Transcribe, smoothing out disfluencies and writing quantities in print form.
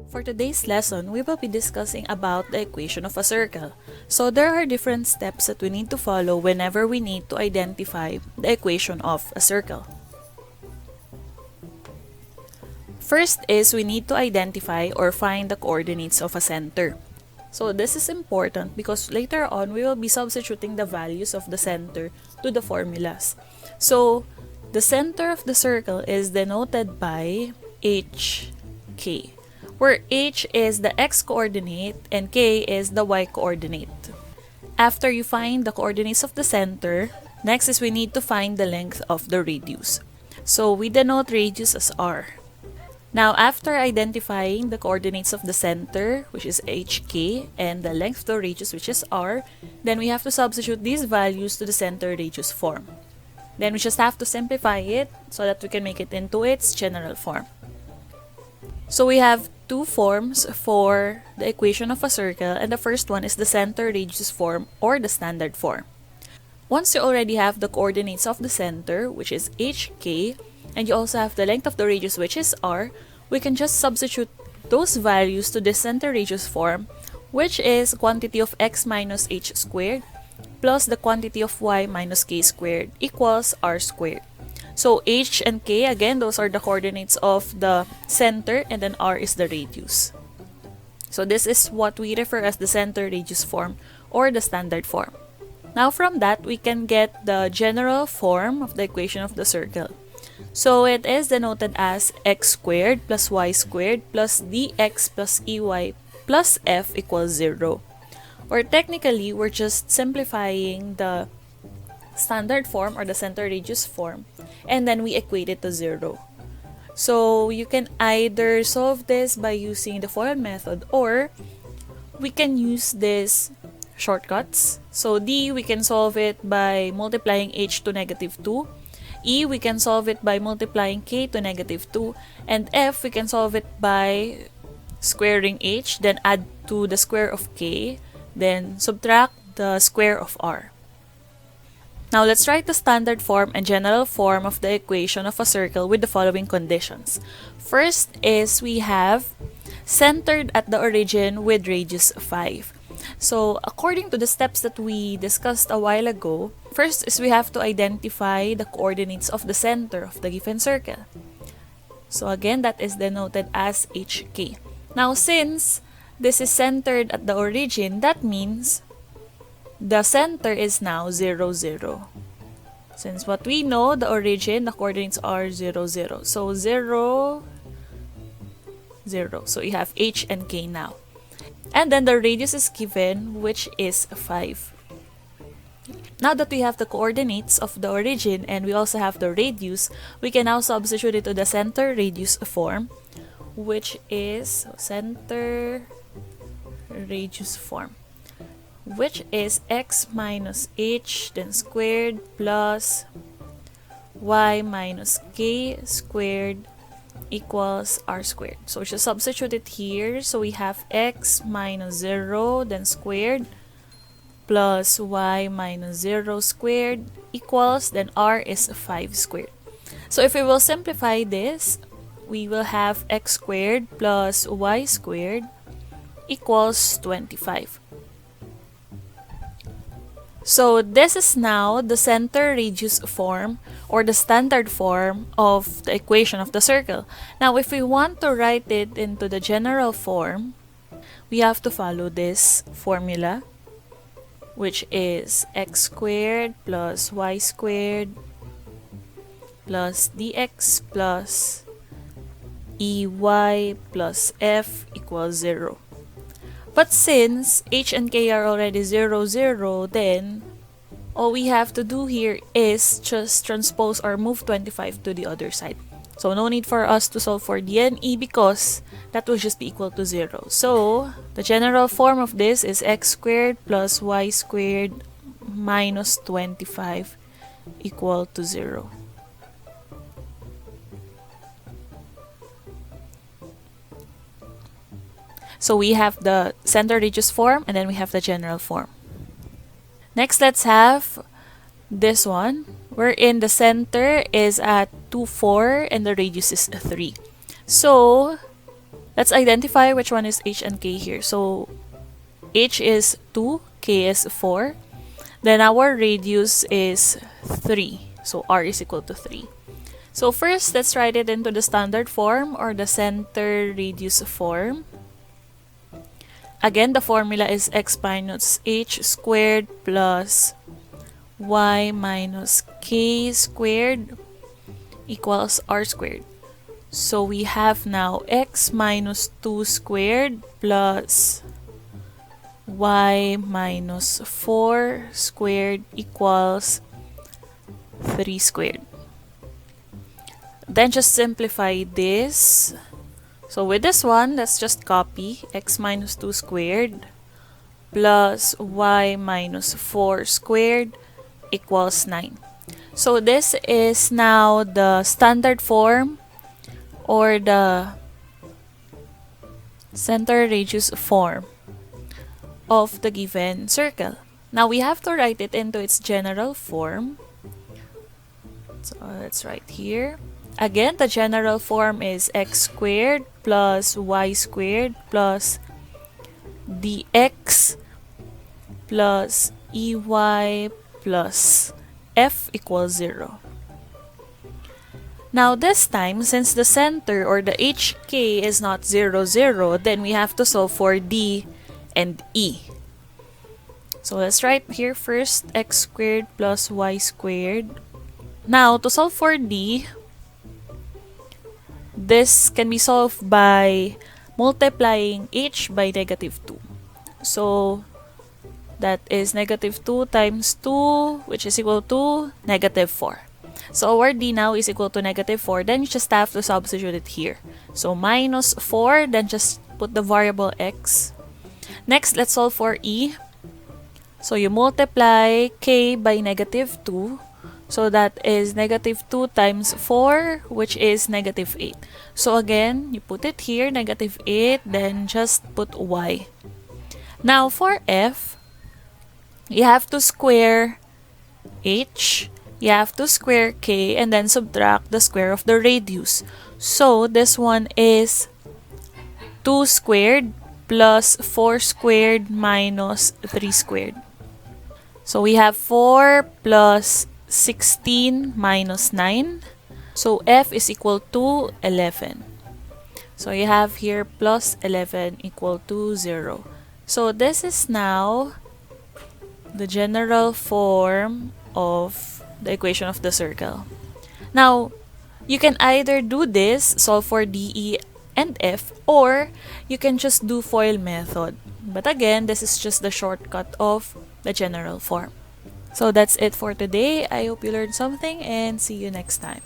For today's lesson, we will be discussing about the equation of a circle. So there are different steps that we need to follow whenever we need to identify the equation of a circle. First is we need to identify or find the coordinates of a center. So this is important because later on we will be substituting the values of the center to the formulas. So the center of the circle is denoted by HK, where H is the x-coordinate and K is the y-coordinate. After you find the coordinates of the center, next is we need to find the length of the radius. So we denote radius as r. Now, after identifying the coordinates of the center, which is HK, and the length of the radius, which is r, then we have to substitute these values to the center radius form. Then we just have to simplify it so that we can make it into its general form. So we have two forms for the equation of a circle, and the first one is the center radius form or the standard form. Once you already have the coordinates of the center, which is HK, and you also have the length of the radius, which is r, we can just substitute those values to the center radius form, which is quantity of x minus h squared plus the quantity of y minus k squared equals r squared. So h and k, again, those are the coordinates of the center, and then r is the radius. So this is what we refer as the center radius form or the standard form. Now from that, we can get the general form of the equation of the circle. So it is denoted as x squared plus y squared plus dx plus ey plus f equals 0. Or technically, we're just simplifying the standard form or the center radius form, and then we equate it to 0. So you can either solve this by using the FOIL method, or we can use this shortcuts. So d, we can solve it by multiplying h to -2. E, we can solve it by multiplying k to -2. And f, we can solve it by squaring h, then add to the square of k, then subtract the square of r. Now let's write the standard form and general form of the equation of a circle with the following conditions. First is we have centered at the origin with radius 5. So according to the steps that we discussed a while ago, first is we have to identify the coordinates of the center of the given circle. So again, that is denoted as HK. Now since this is centered at the origin, that means the center is now 0, 0. Since what we know, the origin, the coordinates are 0, 0. So 0, 0. So you have H and K now. And then the radius is given, which is 5. Now that we have the coordinates of the origin and we also have the radius, we can now substitute it to the center radius form, which is center radius form, which is x minus h then squared plus y minus k squared equals r squared. So just substitute it here. So we have x minus 0 then squared plus y minus 0 squared equals, then r is 5 squared. So if we will simplify this, we will have x squared plus y squared equals 25. So this is now the center radius form or the standard form of the equation of the circle. Now if we want to write it into the general form, we have to follow this formula, which is x squared plus y squared plus dx plus ey plus f equals 0. But since h and k are already 0, 0, then all we have to do here is just transpose or move 25 to the other side. So no need for us to solve for d and e because that will just be equal to 0. So the general form of this is x squared plus y squared minus 25 equal to 0. So we have the center radius form and then we have the general form. Next, let's have this one, wherein the center is at 2, 4 and the radius is 3. So Let's identify which one is h and k here. So h is 2, k is 4. Then our radius is 3. So r is equal to 3. So first, let's write it into the standard form or the center radius form. Again, the formula is x minus h squared plus y minus k squared equals r squared. So we have now x minus 2 squared plus y minus 4 squared equals 3 squared. Then just simplify this. So with this one, let's just copy x minus 2 squared plus y minus 4 squared equals 9. So this is now the standard form or the center radius form of the given circle. Now we have to write it into its general form. So let's write here. Again, the general form is x squared plus y squared plus dx plus ey plus f equals 0. Now this time, since the center or the hk is not 0, 0, then we have to solve for d and e. So let's write here first x squared plus y squared. Now to solve for d, this can be solved by multiplying h by negative 2. So that is negative 2 times 2, which is equal to negative 4. So our d now is equal to negative 4. Then you just have to substitute it here. So minus 4, then just put the variable x. Next, let's solve for e. So you multiply k by negative 2. So that is negative 2 times 4, which is negative 8. So again, you put it here, negative 8, then just put y. Now for f, you have to square h, you have to square k, and then subtract the square of the radius. So this one is 2 squared plus 4 squared minus 3 squared. So we have 4 plus 16 minus 9. So f is equal to 11. So you have here plus 11 equal to 0. So this is now the general form of the equation of the circle. Now, you can either do this, solve for d, e, and f, or you can just do FOIL method. But again, this is just the shortcut of the general form. So that's it for today. I hope you learned something and see you next time.